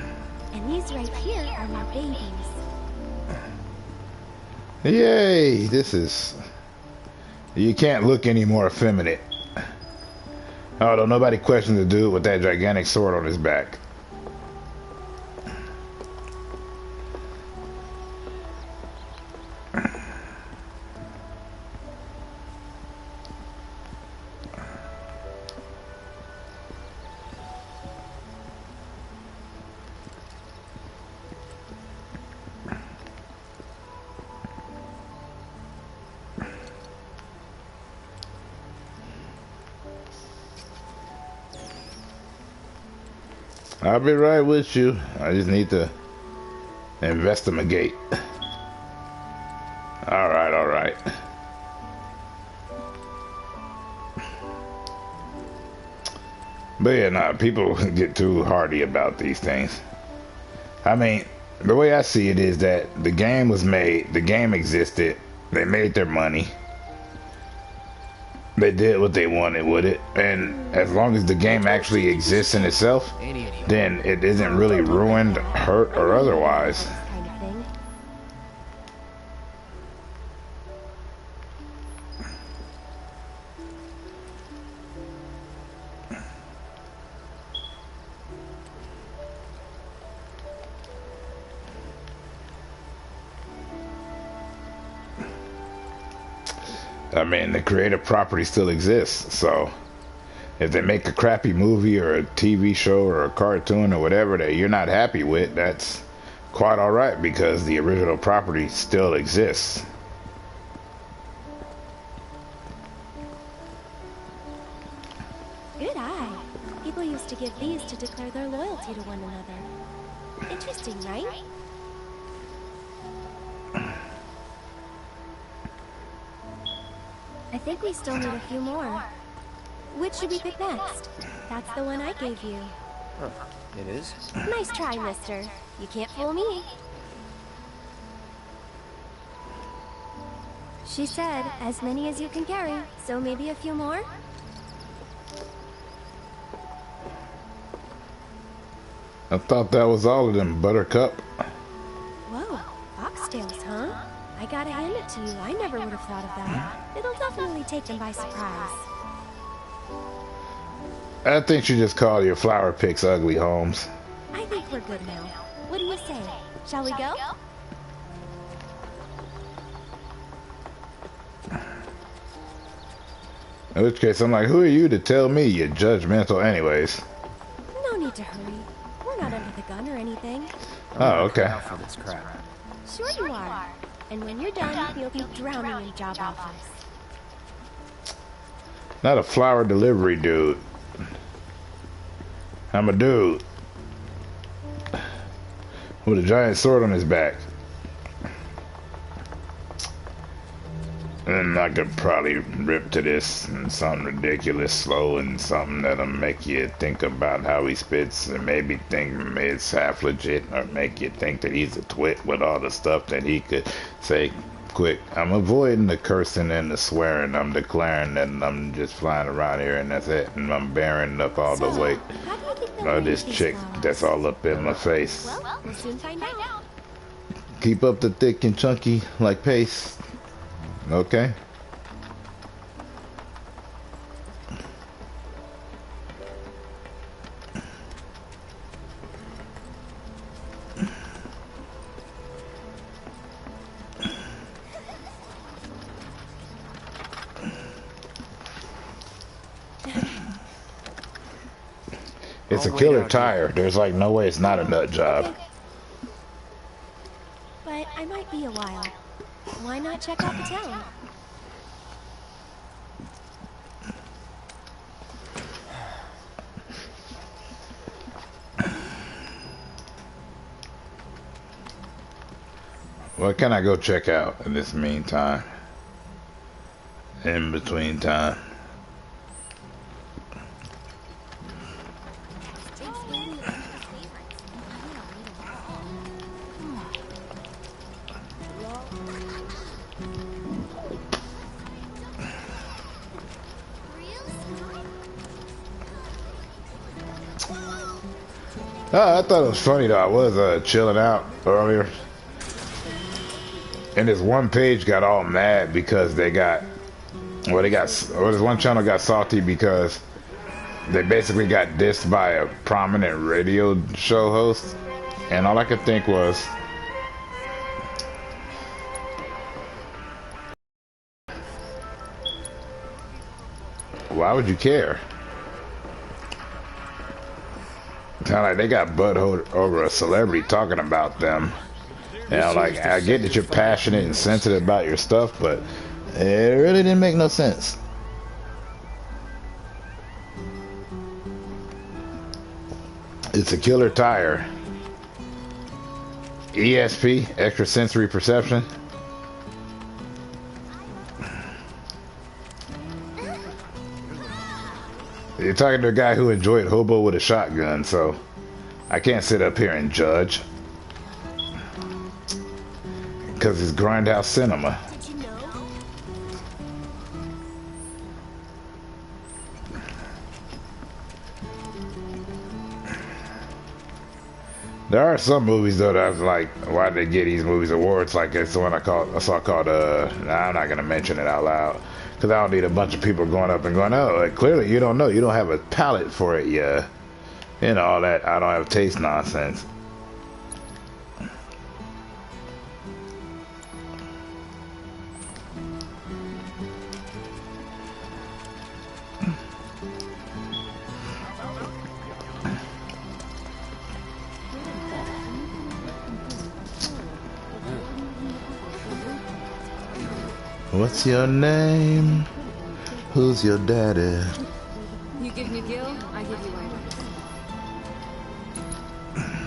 these right here are my babies. Yay! This is... You can't look any more effeminate. Although nobody questions the dude with that gigantic sword on his back. I'll be right with you. I just need to investigate. Alright, alright. But yeah, nah, people get too hardy about these things. I mean, the way I see it is that the game was made, the game existed, they made their money. They did what they wanted with it, and as long as the game actually exists in itself, then it isn't really ruined, hurt, or otherwise. Kind of thing. I mean, the creative property still exists, so if they make a crappy movie or a TV show or a cartoon or whatever that you're not happy with, that's quite alright because the original property still exists. Good eye. People used to give these to declare their loyalty to one another. Interesting, right? I think we still need a few more. Which should we pick next? That's the one I gave you. Huh, it is? Nice try, mister. You can't fool me. She said, as many as you can carry, so maybe a few more? I thought that was all of them, Buttercup. Whoa, foxtails, huh? I gotta hand it to you, I never would have thought of that. It'll definitely take them by surprise. I think you just call your flower picks ugly, Holmes. I think we're good now. What do you say? Shall we go? In which case, I'm like, who are you to tell me you're judgmental anyways? No need to hurry. We're not under the gun or anything. Oh, okay. For this crap. Sure you are. And when you're done, you'll be drowning in job offers. Not a flower delivery dude. I'm a dude with a giant sword on his back. And I could probably rip to this and something ridiculous, slow, and something that'll make you think about how he spits, and maybe think it's half legit, or make you think that he's a twit with all the stuff that he could say. Quick, I'm avoiding the cursing and the swearing. I'm declaring that I'm just flying around here and that's it. And I'm bearing up all the weight of this chick that's all up in my face. Well, we'll soon find out. Keep up the thick and chunky like paste. Okay. It's a killer tire. There's like no way it's not a nut job. Okay. But I might be a while. Why not check out the town? What can I go check out in this meantime? In between time. I thought it was funny though. I was chilling out earlier, and this one page got all mad because they got, well, this one channel got salty because they basically got dissed by a prominent radio show host, and all I could think was, why would you care? Kind of like they got butthurt over a celebrity talking about them. And I'm like, I get that you're passionate and sensitive about your stuff, but it really didn't make no sense. It's a killer tire. ESP, extrasensory perception. You're talking to a guy who enjoyed Hobo with a Shotgun, so I can't sit up here and judge. Because it's Grindhouse Cinema. There are some movies though that I was like, why did they get these movies awards? Like it's the one I saw called nah, I'm not gonna mention it out loud because I don't need a bunch of people going up and going, oh, like, clearly you don't know, you don't have a palate for it, yeah, you know, all that I don't have taste nonsense. What's your name? Who's your daddy? You give me Gil, I give you Iris.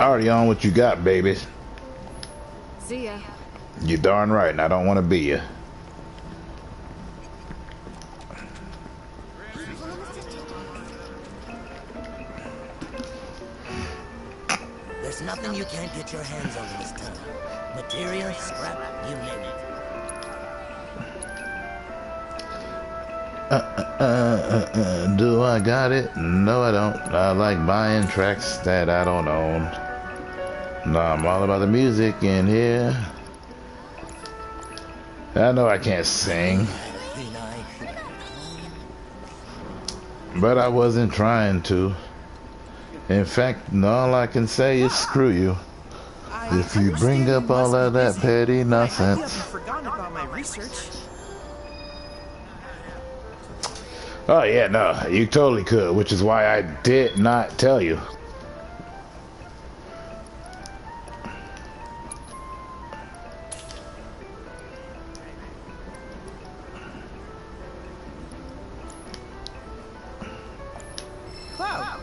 Already on what you got, baby. See ya. You darn right, and I don't want to be you. There's nothing you can't get your hands on this time. Material, scrap, you name it. Do I got it? No, I don't. I like buying tracks that I don't own. No, I'm all about the music in here. I know I can't sing, but I wasn't trying to. In fact, all I can say is screw you. If you bring up all of that petty nonsense. Oh yeah, no, you totally could, which is why I did not tell you. Cloud,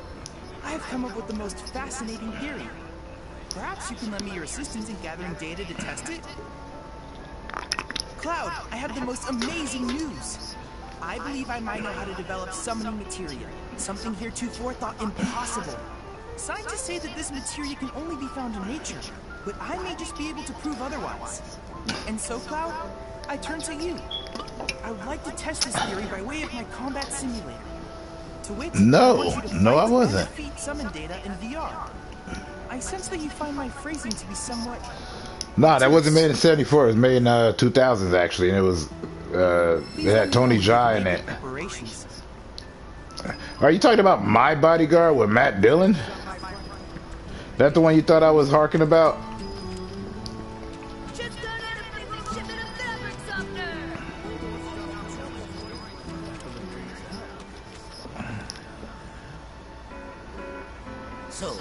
I have come up with the most fascinating theory. Perhaps you can lend me your assistance in gathering data to test it? Cloud, I have the most amazing news. I believe I might know how to develop summoning materia, something heretofore thought impossible. Scientists say that this materia can only be found in nature, but I may just be able to prove otherwise. And so, Cloud, I turn to you. I would like to test this theory by way of my combat simulator. To which I wasn't. Summon data in VR. I sense that you find my phrasing to be somewhat... Nah, that wasn't made in 74. It was made in 2000s, actually, and it was, it had Tony Jaa in it. Are you talking about My Bodyguard with Matt Dillon? That the one you thought I was harking about? So,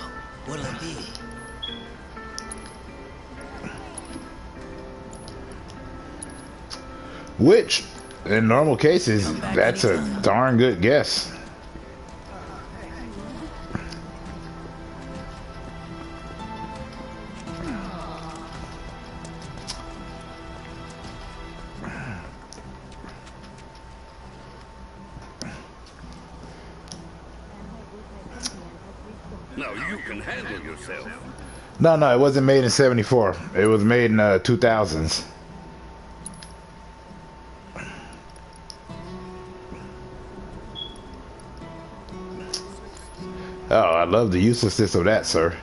what'll it be? Which, in normal cases, that's a darn good guess. Now you can handle yourself. No, it wasn't made in 74. It was made in 2000s. Oh, I love the uselessness of that, sir.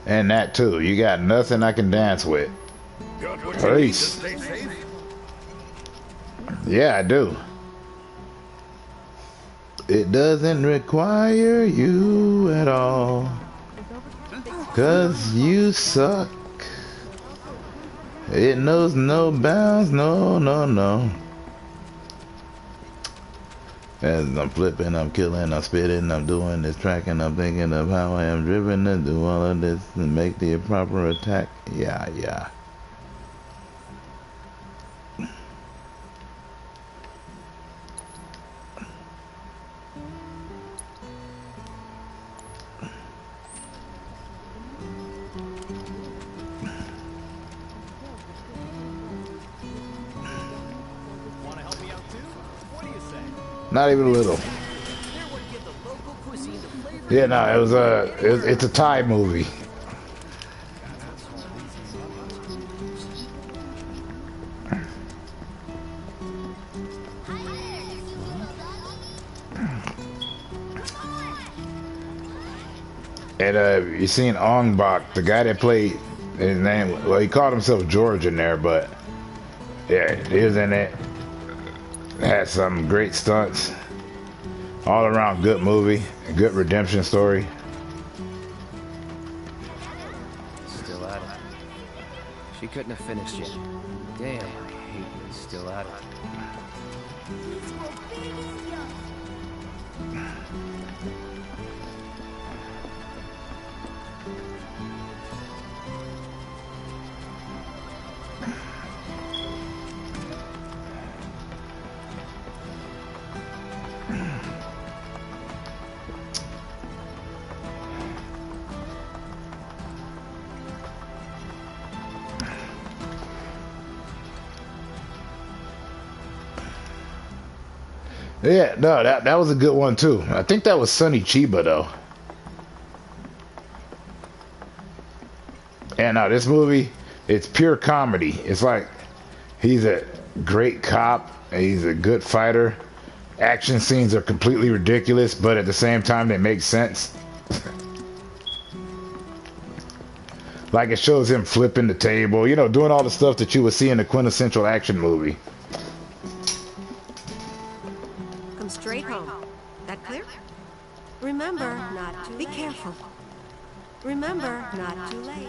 And that too. You got nothing I can dance with. Got what you need to Peace. stay safe? Yeah, I do. It doesn't require you at all. 'Cause you suck. It knows no bounds, no, no, no. As I'm flipping, I'm killing, I'm spitting, I'm doing this tracking, I'm thinking of how I am driven to do all of this and make the proper attack. Yeah, yeah. Not even a little. Yeah, no, it was it's a Thai movie. And you seen Ong Bak, the guy that played his name? Well, he called himself George in there, but yeah, he was in it. Had some great stunts. All around good movie, good redemption story. Still at it. She couldn't have finished yet. Damn, I hate being still at it. Yeah, no, that was a good one too. I think that was Sonny Chiba though. And now this movie, it's pure comedy. It's like he's a great cop, and he's a good fighter. Action scenes are completely ridiculous, but at the same time they make sense. Like it shows him flipping the table, you know, doing all the stuff that you would see in a quintessential action movie. Straight home. That clear? Remember not to be careful. Remember not too late.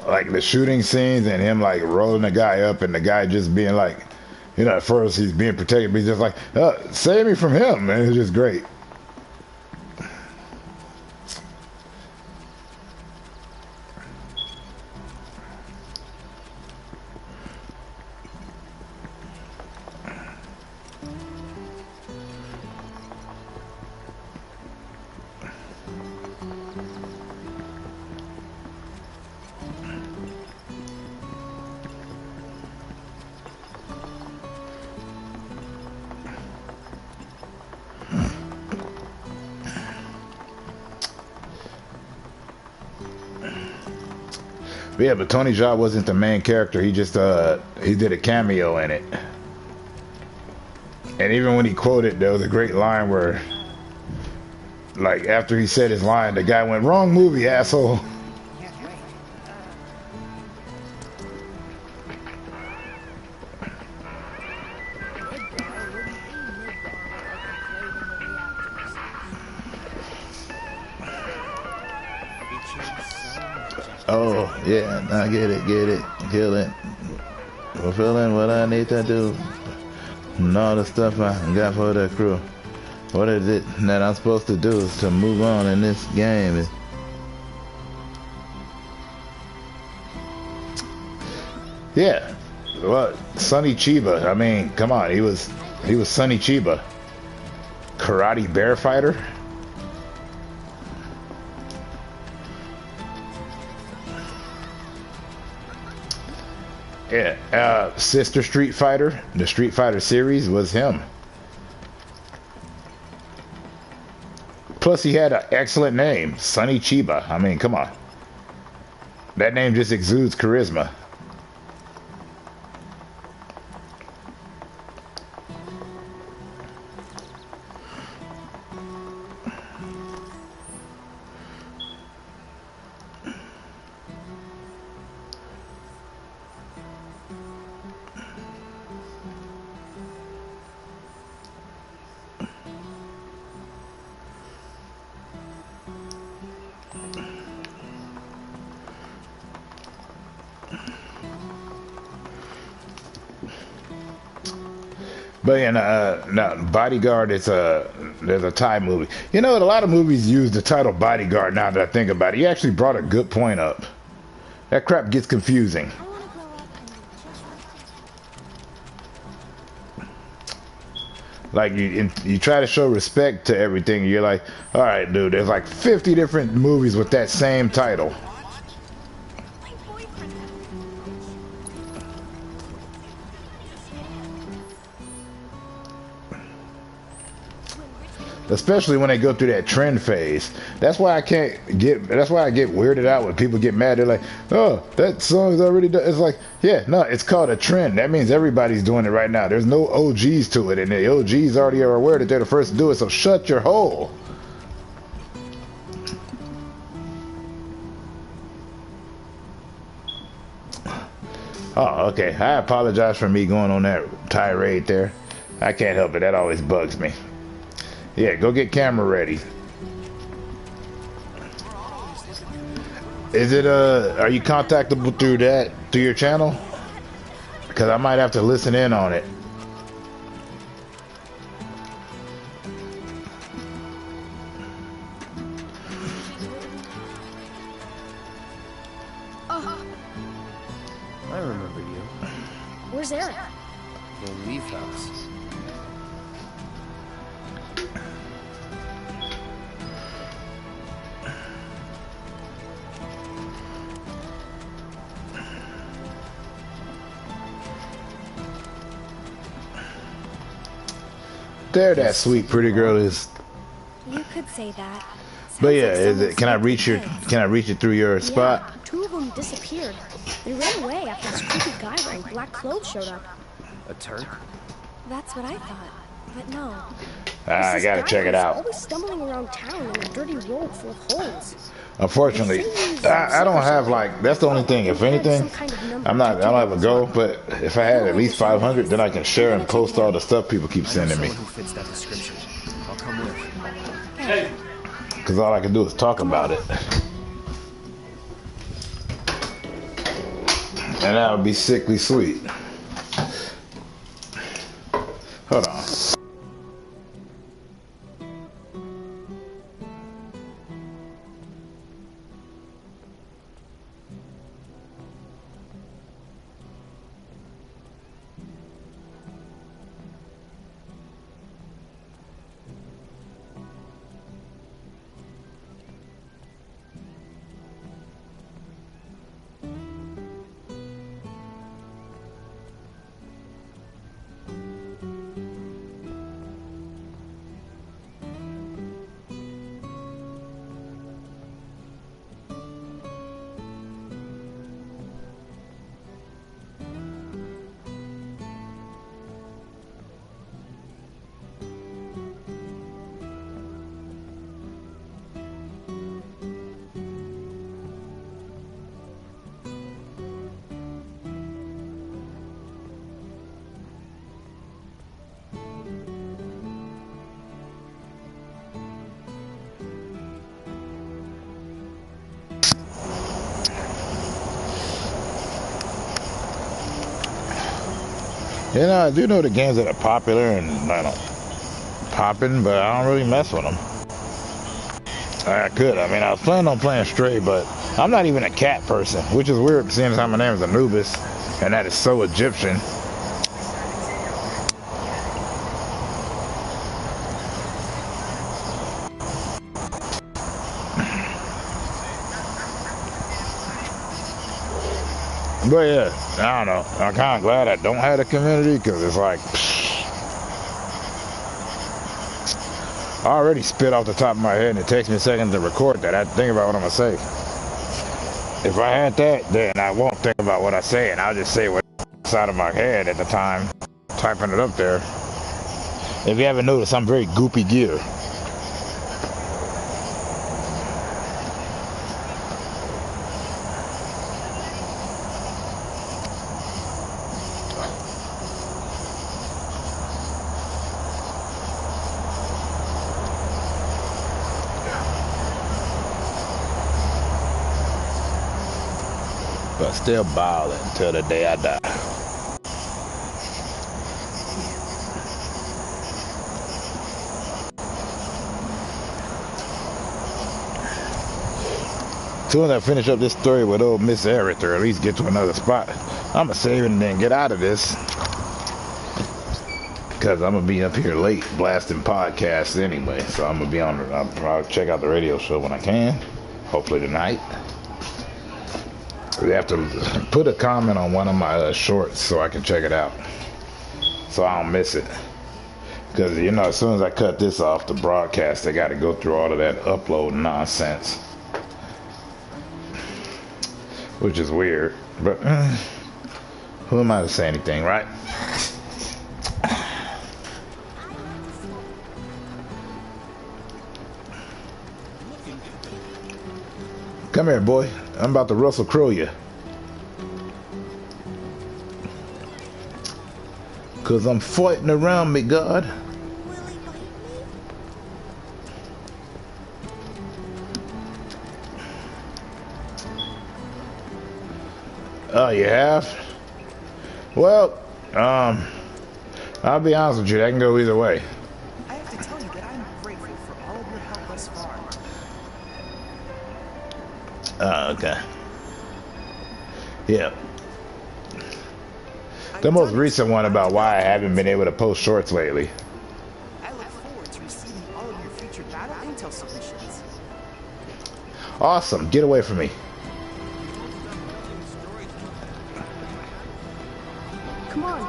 Like the shooting scenes and him like rolling the guy up and the guy just being like, you know, at first he's being protected, but he's just like, save me from him, man. It's just great. Yeah, but Tony Jaa wasn't the main character. He just he did a cameo in it. And even when he quoted, there was a great line where, like, after he said his line, the guy went, "Wrong movie, asshole." Oh, yeah, I get it, kill it. Fulfilling what I need to do. And all the stuff I got for the crew. What is it that I'm supposed to do to move on in this game? Yeah, well, Sonny Chiba, I mean, come on, he was Sonny Chiba. Karate bear fighter? Yeah, Sister Street Fighter, the Street Fighter series was him. Plus, he had an excellent name, Sonny Chiba. I mean, come on. That name just exudes charisma. But yeah, no, Bodyguard is there's a Thai movie. You know what? A lot of movies use the title Bodyguard. Now that I think about it, you actually brought a good point up. That crap gets confusing. Like you try to show respect to everything. You're like, all right, dude. There's like 50 different movies with that same title. Especially when they go through that trend phase. That's why I get weirded out when people get mad. They're like, oh, that song's already done. It's like, yeah, no, it's called a trend. That means everybody's doing it right now. There's no OGs to it, and the OGs already are aware that they're the first to do it, so shut your hole. Oh, okay. I apologize for me going on that tirade there. I can't help it. That always bugs me. Yeah, go get camera ready. Is it are you contactable through your channel? Because I might have to listen in on it. I remember you. Where's Eric? The Leaf House. There, that sweet pretty girl is. You could say that. But yeah, is it? Can I reach it through your spot? Yeah, 2 of them disappeared. They ran away after this creepy guy wearing black clothes showed up. A Turk? That's what I thought, but no. I gotta check it out. Always stumbling around town in a dirty robe full of holes. Unfortunately, I don't have like. That's the only thing. If anything, I don't have a goal. But if I had at least 500, then I can share and post all the stuff people keep sending me. Who fits that description? I'll come with. Hey. Because all I can do is talk about it. And that would be sickly sweet. Hold on. You know, I do know the games that are popular and popping, but I don't really mess with them. I could. I mean, I was planning on playing Stray, but I'm not even a cat person, which is weird seeing as how my name is Anubis, and that is so Egyptian. But yeah, I don't know. I'm kind of glad I don't have a community because it's like, I already spit off the top of my head and it takes me a second to record that. I have to think about what I'm going to say. If I had that, then I won't think about what I say and I'll just say what's out of my head at the time, typing it up there. If you haven't noticed, I'm very goopy gear. But still balling until the day I die. soon as I finish up this story with old Miss Aerith, or at least get to another spot, I'm gonna save it and then get out of this. Because I'm gonna be up here late blasting podcasts anyway. So I'm gonna be on, I'll check out the radio show when I can. Hopefully tonight. We have to put a comment on one of my shorts so I can check it out. So I don't miss it. Because, you know, as soon as I cut this off the broadcast, I got to go through all of that upload nonsense. Which is weird. But who am I to say anything, right? Come here, boy. I'm about to Russell Crowe you. Cause I'm fighting around me, God. Oh, you have? Well, I'll be honest with you, that can go either way. I have to tell you that I'm grateful for all of your help thus far. Oh, okay. Yeah. The most recent one about why I haven't been able to post shorts lately. I look forward to receiving all of your future battle intel submissions. Awesome. Get away from me. Come on.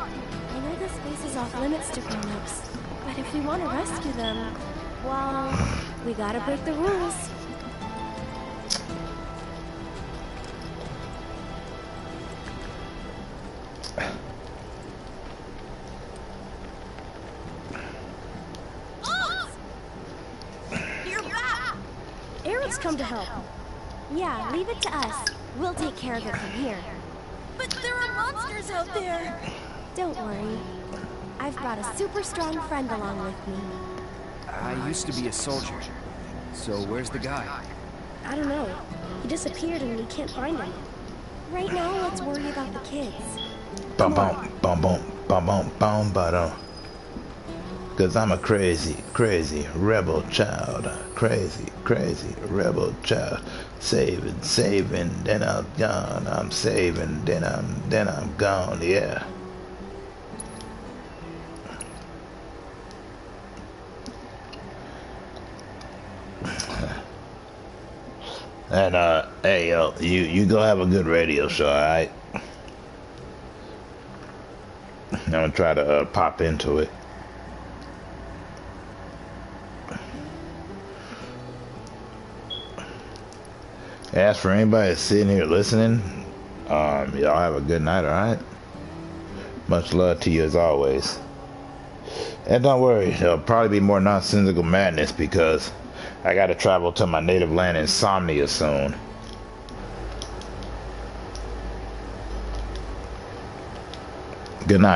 I know this space is off limits to grown-ups, but if we want to rescue them, well, we gotta break the rules. Come to help. Yeah, leave it to us. We'll take care of it from here. But there are monsters out there! Don't worry. I've brought a super strong friend along with me. I used to be a soldier. So where's the guy? I don't know. He disappeared and we can't find him. Right now, let's worry about the kids. Bum bum bum bum bum bum bum bum. Cause I'm a crazy, crazy rebel child. Crazy, crazy rebel child. Saving, saving, then I'm gone. I'm saving, then I'm gone. Yeah. And hey yo, you go have a good radio show, alright? I'm gonna try to pop into it. As for anybody that's sitting here listening, y'all have a good night, alright? Much love to you as always. And don't worry, there'll probably be more nonsensical madness because I gotta travel to my native land Insomnia soon. Good night.